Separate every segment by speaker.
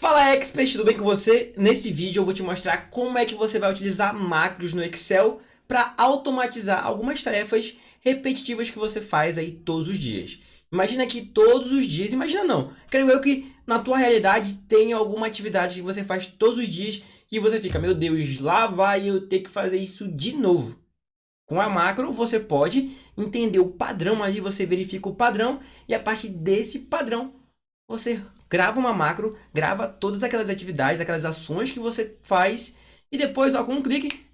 Speaker 1: Fala Expert, tudo bem com você? Nesse vídeo eu vou te mostrar como é que você vai utilizar macros no Excel para automatizar algumas tarefas repetitivas que você faz aí todos os dias. Imagina que todos os dias, imagina não, creio eu que na tua realidade tem alguma atividade que você faz todos os dias que você fica, meu Deus, lá vai eu ter que fazer isso de novo. Com a macro você pode entender o padrão ali, você verifica o padrão e a partir desse padrão você grava uma macro, grava todas aquelas atividades, aquelas ações que você faz e depois, ó, com um clique,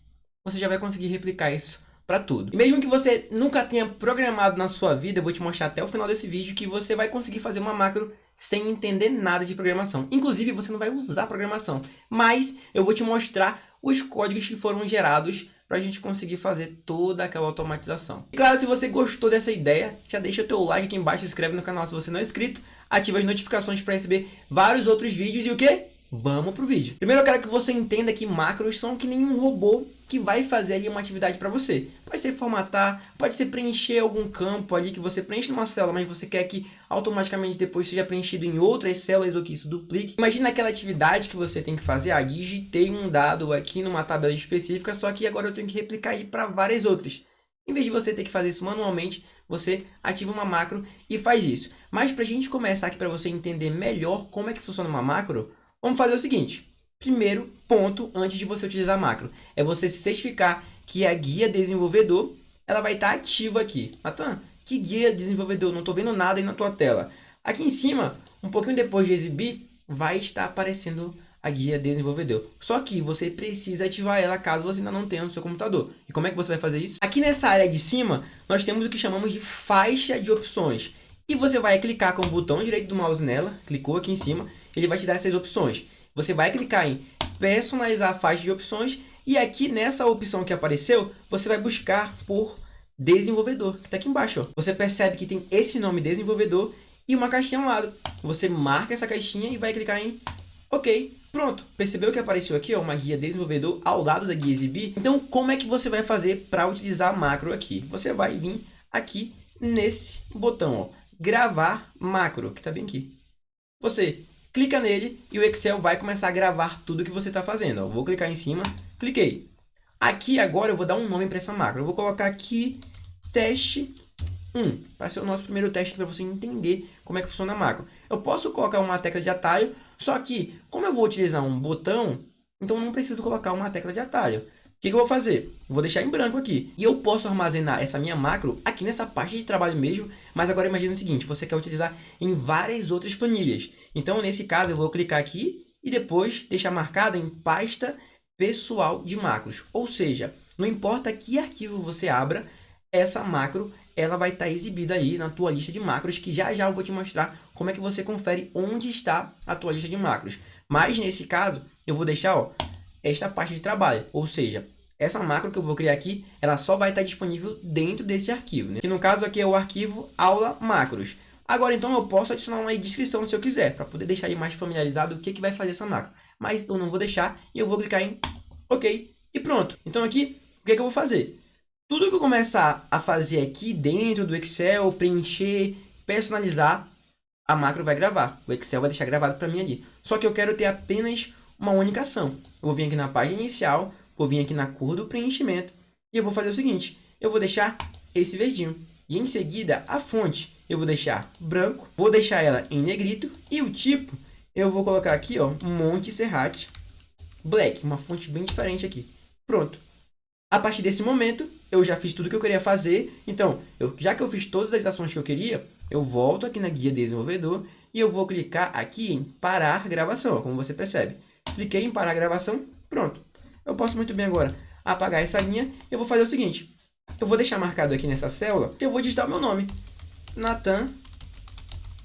Speaker 1: você já vai conseguir replicar isso para tudo. E mesmo que você nunca tenha programado na sua vida, eu vou te mostrar até o final desse vídeo que você vai conseguir fazer uma macro sem entender nada de programação. Inclusive, você não vai usar programação, mas eu vou te mostrar os códigos que foram gerados para a gente conseguir fazer toda aquela automatização. E claro, se você gostou dessa ideia, já deixa o teu like aqui embaixo, se inscreve no canal se você não é inscrito, ativa as notificações para receber vários outros vídeos e o quê? Vamos pro vídeo. Primeiro eu quero que você entenda que macros são que nem um robô que vai fazer ali uma atividade para você. Pode ser formatar, pode ser preencher algum campo ali que você preenche numa célula, mas você quer que automaticamente depois seja preenchido em outras células ou que isso duplique. Imagina aquela atividade que você tem que fazer, digitei um dado aqui numa tabela específica, só que agora eu tenho que replicar aí para várias outras. Em vez de você ter que fazer isso manualmente, você ativa uma macro e faz isso. Mas para a gente começar aqui, para você entender melhor como é que funciona uma macro, vamos fazer o seguinte. Primeiro ponto, antes de você utilizar a macro, é você se certificar que a guia desenvolvedor ela vai estar ativa aqui. Natan, que guia desenvolvedor? Não estou vendo nada aí na tua tela. Aqui em cima, um pouquinho depois de exibir, vai estar aparecendo a guia desenvolvedor. Só que você precisa ativar ela caso você ainda não tenha no seu computador. E como é que você vai fazer isso? Aqui nessa área de cima, nós temos o que chamamos de faixa de opções. E você vai clicar com o botão direito do mouse nela, clicou aqui em cima, ele vai te dar essas opções. Você vai clicar em personalizar a faixa de opções e aqui nessa opção que apareceu, você vai buscar por desenvolvedor, que está aqui embaixo. Ó. Você percebe que tem esse nome desenvolvedor e uma caixinha ao lado. Você marca essa caixinha e vai clicar em OK. Pronto. Percebeu que apareceu aqui ó, uma guia desenvolvedor ao lado da guia exibir? Então, como é que você vai fazer para utilizar a macro aqui? Você vai vir aqui nesse botão, ó, gravar macro, que está bem aqui. Você clica nele e o Excel vai começar a gravar tudo que você está fazendo. Ó. Vou clicar em cima, cliquei. Aqui agora eu vou dar um nome para essa macro. Eu vou colocar aqui teste 1, para ser o nosso primeiro teste para você entender como é que funciona a macro. Eu posso colocar uma tecla de atalho, só que como eu vou utilizar um botão, então não preciso colocar uma tecla de atalho. O que eu vou fazer? Vou deixar em branco aqui. E eu posso armazenar essa minha macro aqui nessa parte de trabalho mesmo, mas agora imagina o seguinte, você quer utilizar em várias outras planilhas. Então, nesse caso, eu vou clicar aqui e depois deixar marcado em pasta pessoal de macros. Ou seja, não importa que arquivo você abra, essa macro ela vai estar exibida aí na tua lista de macros, que já já eu vou te mostrar como é que você confere onde está a tua lista de macros. Mas nesse caso, eu vou deixar ó, esta parte de trabalho, ou seja, essa macro que eu vou criar aqui, ela só vai estar disponível dentro desse arquivo, né? Que no caso aqui é o arquivo aula macros. Agora então eu posso adicionar uma descrição se eu quiser, para poder deixar ele mais familiarizado o que vai fazer essa macro. Mas eu não vou deixar e eu vou clicar em OK e pronto. Então aqui, o que eu vou fazer? Tudo que eu começar a fazer aqui dentro do Excel, preencher, personalizar, a macro vai gravar. O Excel vai deixar gravado para mim ali. Só que eu quero ter apenas uma única ação. Eu vou vir aqui na página inicial, vou vir aqui na cor do preenchimento e eu vou fazer o seguinte, eu vou deixar esse verdinho. E em seguida, a fonte eu vou deixar branco, vou deixar ela em negrito e o tipo eu vou colocar aqui, ó, Monte Serrat Black, uma fonte bem diferente aqui. Pronto. A partir desse momento, eu já fiz tudo que eu queria fazer. Então, já que eu fiz todas as ações que eu queria, eu volto aqui na guia desenvolvedor e eu vou clicar aqui em parar gravação, ó, como você percebe. Cliquei em parar a gravação, pronto. Eu posso muito bem agora apagar essa linha e eu vou fazer o seguinte. Eu vou deixar marcado aqui nessa célula que eu vou digitar o meu nome. Natan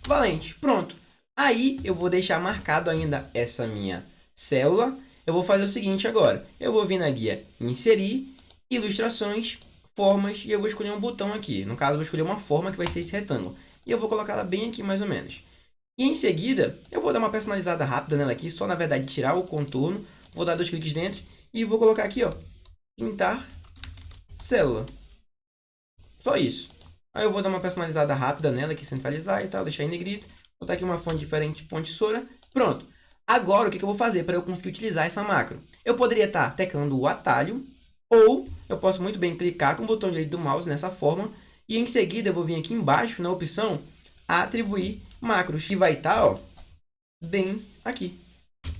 Speaker 1: Valente, pronto. Aí eu vou deixar marcado ainda essa minha célula. Eu vou fazer o seguinte agora. Eu vou vir na guia inserir, ilustrações, formas e eu vou escolher um botão aqui. No caso, eu vou escolher uma forma que vai ser esse retângulo. E eu vou colocar ela bem aqui mais ou menos. E em seguida, eu vou dar uma personalizada rápida nela aqui, só na verdade tirar o contorno, vou dar 2 cliques dentro e vou colocar aqui, ó, pintar célula. Só isso. Aí eu vou dar uma personalizada rápida nela aqui, centralizar e tal, deixar em negrito, botar aqui uma fonte diferente, ponte Sora, pronto. Agora, o que eu vou fazer para eu conseguir utilizar essa macro? Eu poderia estar teclando o atalho, ou eu posso muito bem clicar com o botão direito do mouse nessa forma, e em seguida eu vou vir aqui embaixo na opção atribuir macros, que vai estar, ó, bem aqui.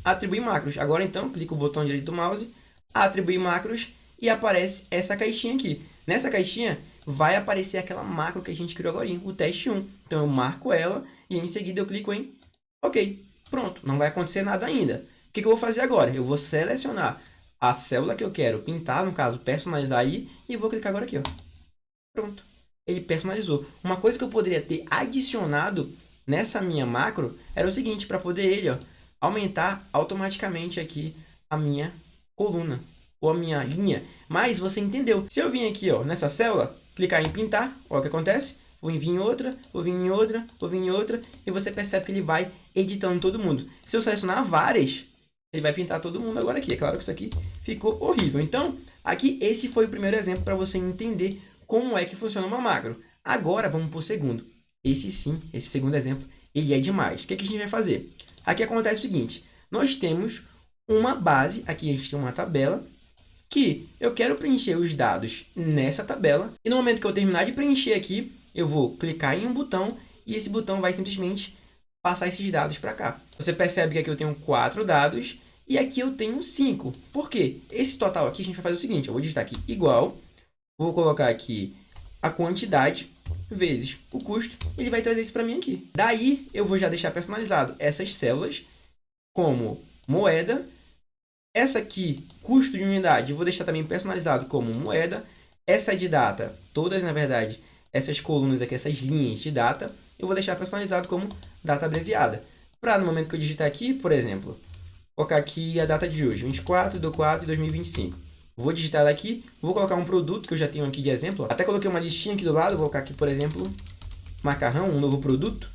Speaker 1: Atribuir macros. Agora então, clico o botão direito do mouse, atribuir macros, e aparece essa caixinha aqui. Nessa caixinha vai aparecer aquela macro que a gente criou agora, o teste 1. Então eu marco ela e em seguida eu clico em OK. Pronto, não vai acontecer nada ainda. O que eu vou fazer agora? Eu vou selecionar a célula que eu quero pintar, no caso, personalizar aí, e vou clicar agora aqui, ó. Pronto. Ele personalizou. Uma coisa que eu poderia ter adicionado nessa minha macro era o seguinte, para poder ele, ó, aumentar automaticamente aqui a minha coluna ou a minha linha. Mas você entendeu. Se eu vim aqui, ó, nessa célula, clicar em pintar, olha o que acontece. Vou vir em outra, vou vir em outra, vou vir em outra, e você percebe que ele vai editando todo mundo. Se eu selecionar várias, ele vai pintar todo mundo agora aqui. É claro que isso aqui ficou horrível. Então, aqui esse foi o primeiro exemplo para você entender como é que funciona uma macro. Agora, vamos para o segundo. Esse sim, esse segundo exemplo, ele é demais. O que a gente vai fazer? Aqui acontece o seguinte, nós temos uma base, aqui a gente tem uma tabela, que eu quero preencher os dados nessa tabela, e no momento que eu terminar de preencher aqui, eu vou clicar em um botão, e esse botão vai simplesmente passar esses dados para cá. Você percebe que aqui eu tenho 4 dados, e aqui eu tenho 5. Por quê? Esse total aqui a gente vai fazer o seguinte, eu vou digitar aqui igual, vou colocar aqui a quantidade vezes o custo, ele vai trazer isso para mim aqui. Daí, eu vou já deixar personalizado essas células como moeda. Essa aqui, custo de unidade, eu vou deixar também personalizado como moeda. Essa de data, todas, na verdade, essas colunas aqui, essas linhas de data, eu vou deixar personalizado como data abreviada. Para no momento que eu digitar aqui, por exemplo, colocar aqui a data de hoje, 24/4/2025. Vou digitar aqui, vou colocar um produto que eu já tenho aqui de exemplo. Até coloquei uma listinha aqui do lado, vou colocar aqui, por exemplo, macarrão, um novo produto.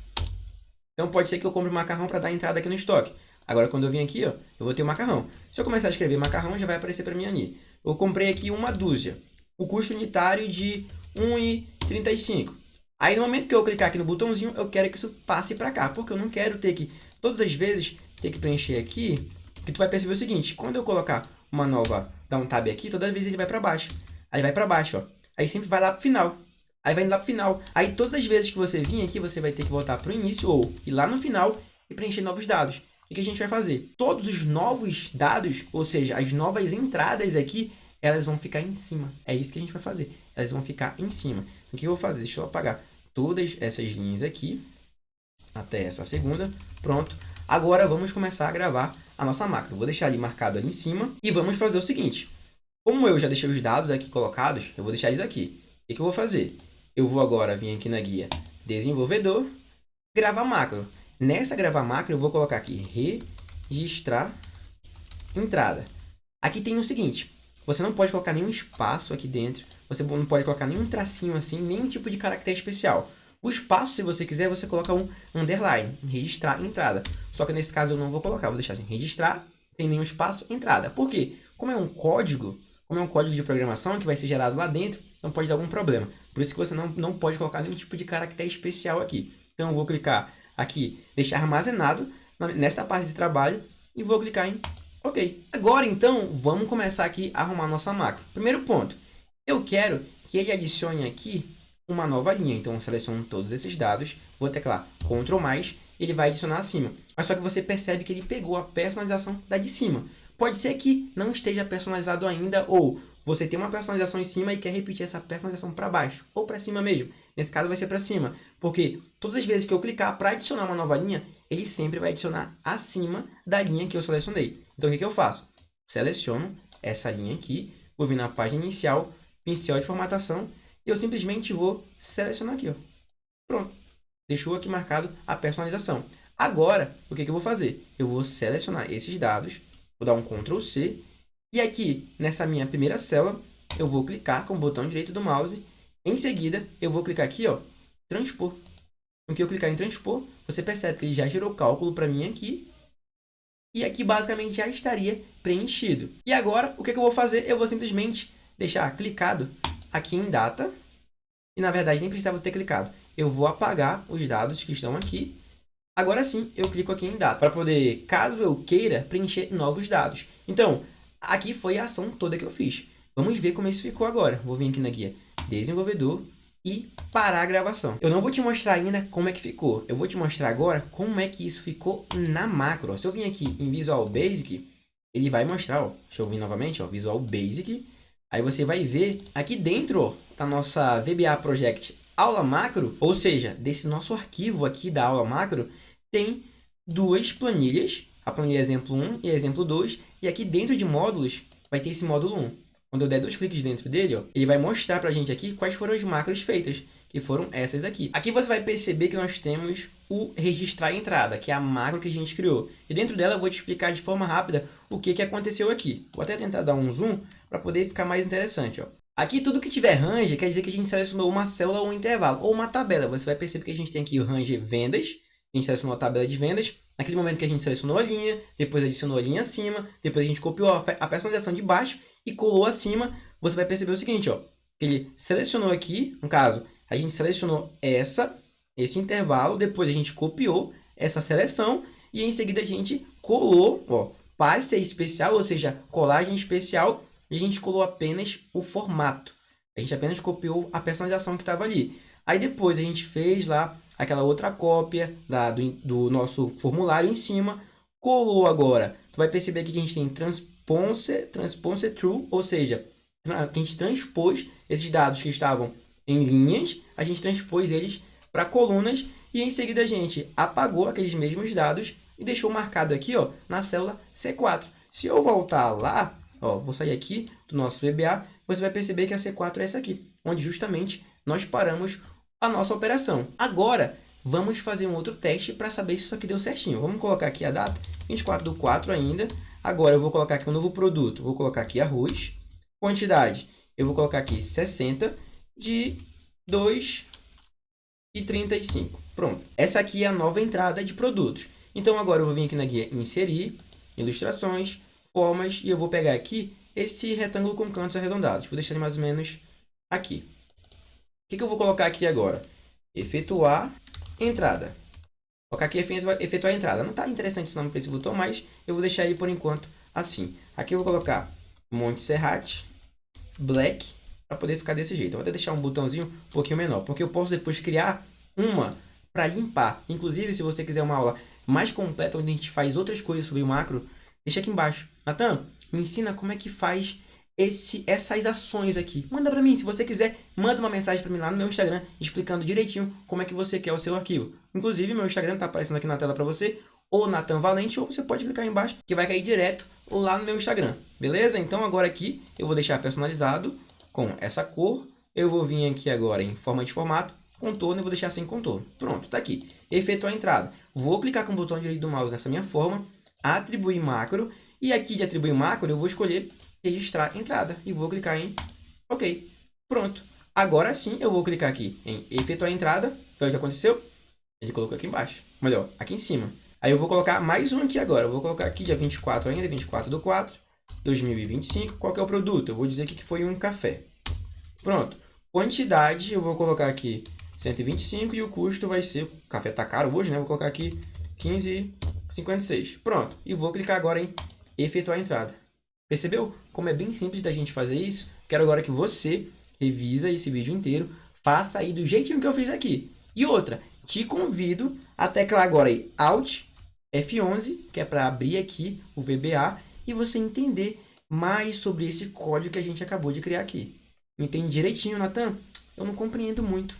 Speaker 1: Então pode ser que eu compre macarrão para dar entrada aqui no estoque. Agora, quando eu vim aqui, ó, eu vou ter o macarrão. Se eu começar a escrever macarrão, já vai aparecer para mim ali. Eu comprei aqui uma dúzia. O custo unitário de R$ 1,35. Aí, no momento que eu clicar aqui no botãozinho, eu quero que isso passe para cá. Porque eu não quero ter que, todas as vezes, ter que preencher aqui. Que tu vai perceber o seguinte, quando eu colocar uma nova, dar um tab aqui, toda vez ele vai para baixo. Aí vai para baixo, ó. Aí sempre vai lá para o final. Aí vai indo lá para o final. Aí todas as vezes que você vir aqui, você vai ter que voltar para o início ou ir lá no final e preencher novos dados. O que a gente vai fazer? Todos os novos dados, ou seja, as novas entradas aqui, elas vão ficar em cima. É isso que a gente vai fazer. Elas vão ficar em cima. O que eu vou fazer? Deixa eu apagar todas essas linhas aqui, até essa segunda. Pronto. Agora vamos começar a gravar a nossa macro. Vou deixar ali marcado ali em cima e vamos fazer o seguinte. Como eu já deixei os dados aqui colocados, eu vou deixar isso aqui. O que eu vou fazer? Eu vou agora vir aqui na guia desenvolvedor, gravar macro. Nessa gravar macro, eu vou colocar aqui registrar entrada. Aqui tem o seguinte, você não pode colocar nenhum espaço aqui dentro, você não pode colocar nenhum tracinho assim, nenhum tipo de caractere especial. O espaço, se você quiser, você coloca um underline, registrar entrada. Só que nesse caso eu não vou colocar, vou deixar assim, registrar, sem nenhum espaço, entrada. Por quê? Como é um código de programação que vai ser gerado lá dentro, não pode dar algum problema. Por isso que você não pode colocar nenhum tipo de caractere especial aqui. Então eu vou clicar aqui, deixar armazenado nesta parte de trabalho e vou clicar em OK. Agora, então, vamos começar aqui a arrumar nossa macro. Primeiro ponto, eu quero que ele adicione aqui uma nova linha. Então, eu seleciono todos esses dados, vou teclar Ctrl+, ele vai adicionar acima. Mas só que você percebe que ele pegou a personalização da de cima. Pode ser que não esteja personalizado ainda, ou você tem uma personalização em cima e quer repetir essa personalização para baixo, ou para cima mesmo. Nesse caso vai ser para cima, porque todas as vezes que eu clicar para adicionar uma nova linha, ele sempre vai adicionar acima da linha que eu selecionei. Então o que eu faço? Seleciono essa linha aqui, vou vir na página inicial, pincel de formatação, e eu simplesmente vou selecionar aqui, ó. Pronto, deixou aqui marcado a personalização. Agora, o que eu vou fazer? Eu vou selecionar esses dados, vou dar um Ctrl+C, e aqui, nessa minha primeira célula, eu vou clicar com o botão direito do mouse. Em seguida, eu vou clicar aqui, ó, transpor. No que eu clicar em transpor, você percebe que ele já gerou cálculo para mim aqui. E aqui, basicamente, já estaria preenchido. E agora, o que eu vou fazer? Eu vou simplesmente deixar clicado aqui em data. E, na verdade, nem precisava ter clicado. Eu vou apagar os dados que estão aqui. Agora sim, eu clico aqui em dado, para poder, caso eu queira, preencher novos dados. Então, aqui foi a ação toda que eu fiz. Vamos ver como isso ficou agora. Vou vir aqui na guia desenvolvedor e parar a gravação. Eu não vou te mostrar ainda como é que ficou. Eu vou te mostrar agora como é que isso ficou na macro. Se eu vir aqui em Visual Basic, ele vai mostrar, ó, deixa eu vir novamente, ó, Visual Basic. Aí você vai ver aqui dentro, ó, da nossa VBA Project aula macro, ou seja, desse nosso arquivo aqui da aula macro, tem duas planilhas, a planilha exemplo 1 e exemplo 2, e aqui dentro de módulos vai ter esse módulo 1. Quando eu der 2 cliques dentro dele, ó, ele vai mostrar para a gente aqui quais foram as macros feitas, que foram essas daqui. Aqui você vai perceber que nós temos o registrar entrada, que é a macro que a gente criou. E dentro dela eu vou te explicar de forma rápida o que aconteceu aqui. Vou até tentar dar um zoom para poder ficar mais interessante, ó. Aqui, tudo que tiver range quer dizer que a gente selecionou uma célula ou um intervalo, ou uma tabela. Você vai perceber que a gente tem aqui o range vendas, a gente selecionou a tabela de vendas. Naquele momento que a gente selecionou a linha, depois adicionou a linha acima, depois a gente copiou a personalização de baixo e colou acima. Você vai perceber o seguinte, ó, que ele selecionou aqui, no caso, a gente selecionou esse intervalo, depois a gente copiou essa seleção e em seguida a gente colou, ó, passe especial, ou seja, colagem especial, e a gente colou apenas o formato. A gente apenas copiou a personalização que estava ali. Aí depois a gente fez lá aquela outra cópia do nosso formulário em cima, colou agora. Tu vai perceber aqui que a gente tem transponse true, ou seja, que a gente transpôs esses dados que estavam em linhas, a gente transpôs eles para colunas e em seguida a gente apagou aqueles mesmos dados e deixou marcado aqui, ó, na célula C4. Se eu voltar lá, ó, vou sair aqui do nosso VBA, você vai perceber que a C4 é essa aqui, onde justamente nós paramos a nossa operação. Agora, vamos fazer um outro teste para saber se isso aqui deu certinho. Vamos colocar aqui a data, 24/4 ainda. Agora, eu vou colocar aqui um novo produto. Vou colocar aqui arroz. Quantidade, eu vou colocar aqui 60 de 2,35. Pronto. Essa aqui é a nova entrada de produtos. Então, agora eu vou vir aqui na guia inserir, ilustrações, formas, e eu vou pegar aqui esse retângulo com cantos arredondados. Vou deixar ele mais ou menos aqui. O que eu vou colocar aqui agora? Efetuar entrada. Vou colocar aqui efetuar entrada. Não está interessante esse nome para esse botão, mas eu vou deixar ele por enquanto assim. Aqui eu vou colocar Montserrat Black para poder ficar desse jeito. Eu vou até deixar um botãozinho um pouquinho menor, porque eu posso depois criar uma para limpar. Inclusive, se você quiser uma aula mais completa, onde a gente faz outras coisas sobre o macro, deixa aqui embaixo. Natan, me ensina como é que faz essas ações aqui. Manda para mim, se você quiser, manda uma mensagem para mim lá no meu Instagram, explicando direitinho como é que você quer o seu arquivo. Inclusive, meu Instagram está aparecendo aqui na tela para você, ou Natan Valente, ou você pode clicar aí embaixo, que vai cair direto lá no meu Instagram. Beleza? Então, agora aqui, eu vou deixar personalizado com essa cor. Eu vou vir aqui agora em forma de formato, contorno, e vou deixar sem contorno. Pronto, tá aqui. Efetuar a entrada. Vou clicar com o botão direito do mouse nessa minha forma, atribuir macro, e aqui de atribuir macro, eu vou escolher registrar entrada e vou clicar em OK. Pronto. Agora sim, eu vou clicar aqui em efetuar entrada. Então, o que aconteceu? Ele colocou aqui embaixo. Melhor, aqui em cima. Aí eu vou colocar mais um aqui agora. Eu vou colocar aqui dia 24 ainda, 24/4/2025. Qual que é o produto? Eu vou dizer aqui que foi um café. Pronto. Quantidade, eu vou colocar aqui 125 e o custo vai ser... O café tá caro hoje, né? Eu vou colocar aqui 15,56. Pronto. E vou clicar agora em efetuar a entrada. Percebeu como é bem simples da gente fazer isso? Quero agora que você revisa esse vídeo inteiro, faça aí do jeitinho que eu fiz aqui. E outra, te convido a teclar agora aí Alt F11, que é para abrir aqui o VBA e você entender mais sobre esse código que a gente acabou de criar aqui. Entende direitinho, Natan? Eu não compreendo muito.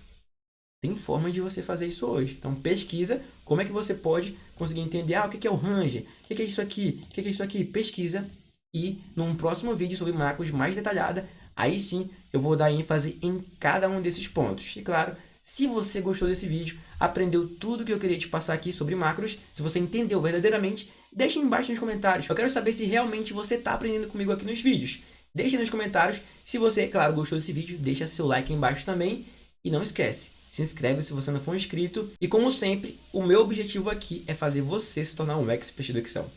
Speaker 1: Tem formas de você fazer isso hoje. Então, pesquisa como é que você pode conseguir entender o que é o range, o que é isso aqui, o que é isso aqui. Pesquisa. E num próximo vídeo sobre macros mais detalhada, aí sim eu vou dar ênfase em cada um desses pontos. E claro, se você gostou desse vídeo, aprendeu tudo que eu queria te passar aqui sobre macros, se você entendeu verdadeiramente, deixa aí embaixo nos comentários. Eu quero saber se realmente você está aprendendo comigo aqui nos vídeos. Deixa nos comentários. Se você, claro, gostou desse vídeo, deixa seu like aí embaixo também. E não esquece, se inscreve se você não for inscrito. E como sempre, o meu objetivo aqui é fazer você se tornar um expert do Excel.